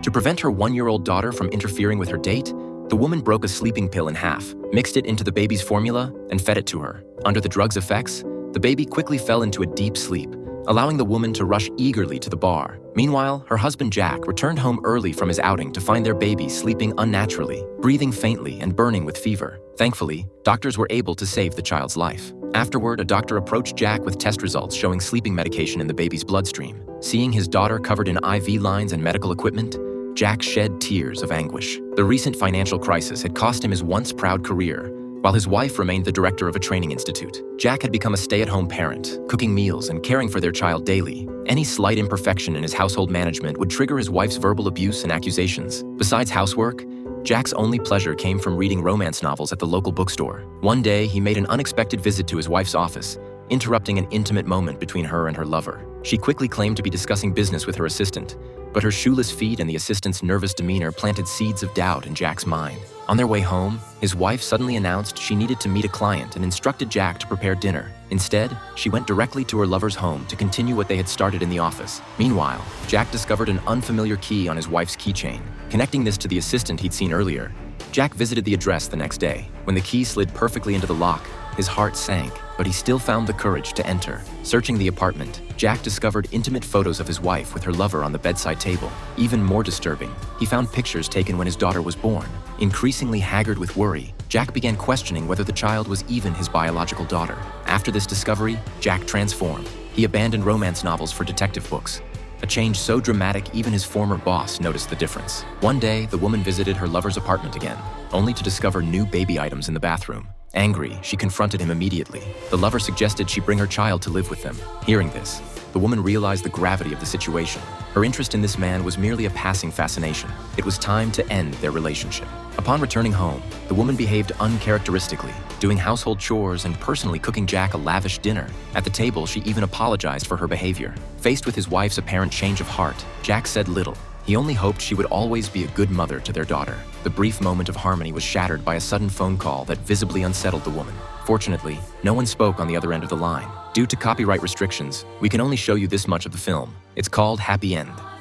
To prevent her 1-year-old daughter from interfering with her date, the woman broke a sleeping pill in half, mixed it into the baby's formula, and fed it to her. Under the drug's effects, the baby quickly fell into a deep sleep, allowing the woman to rush eagerly to the bar. Meanwhile, her husband Jack returned home early from his outing to find their baby sleeping unnaturally, breathing faintly and burning with fever. Thankfully, doctors were able to save the child's life. Afterward, a doctor approached Jack with test results showing sleeping medication in the baby's bloodstream. Seeing his daughter covered in IV lines and medical equipment, Jack shed tears of anguish. The recent financial crisis had cost him his once proud career, while his wife remained the director of a training institute. Jack had become a stay-at-home parent, cooking meals and caring for their child daily. Any slight imperfection in his household management would trigger his wife's verbal abuse and accusations. Besides housework, Jack's only pleasure came from reading romance novels at the local bookstore. One day, he made an unexpected visit to his wife's office, interrupting an intimate moment between her and her lover. She quickly claimed to be discussing business with her assistant, but her shoeless feet and the assistant's nervous demeanor planted seeds of doubt in Jack's mind. On their way home, his wife suddenly announced she needed to meet a client and instructed Jack to prepare dinner. Instead, she went directly to her lover's home to continue what they had started in the office. Meanwhile, Jack discovered an unfamiliar key on his wife's keychain. Connecting this to the assistant he'd seen earlier, Jack visited the address the next day. When the key slid perfectly into the lock, his heart sank, but he still found the courage to enter. Searching the apartment, Jack discovered intimate photos of his wife with her lover on the bedside table. Even more disturbing, he found pictures taken when his daughter was born. Increasingly haggard with worry, Jack began questioning whether the child was even his biological daughter. After this discovery, Jack transformed. He abandoned romance novels for detective books, a change so dramatic even his former boss noticed the difference. One day, the woman visited her lover's apartment again, only to discover new baby items in the bathroom. Angry, she confronted him immediately. The lover suggested she bring her child to live with them. Hearing this, the woman realized the gravity of the situation. Her interest in this man was merely a passing fascination. It was time to end their relationship. Upon returning home, the woman behaved uncharacteristically, doing household chores and personally cooking Jack a lavish dinner. At the table, she even apologized for her behavior. Faced with his wife's apparent change of heart, Jack said little. He only hoped she would always be a good mother to their daughter. The brief moment of harmony was shattered by a sudden phone call that visibly unsettled the woman. Fortunately, no one spoke on the other end of the line. Due to copyright restrictions, we can only show you this much of the film. It's called Happy End.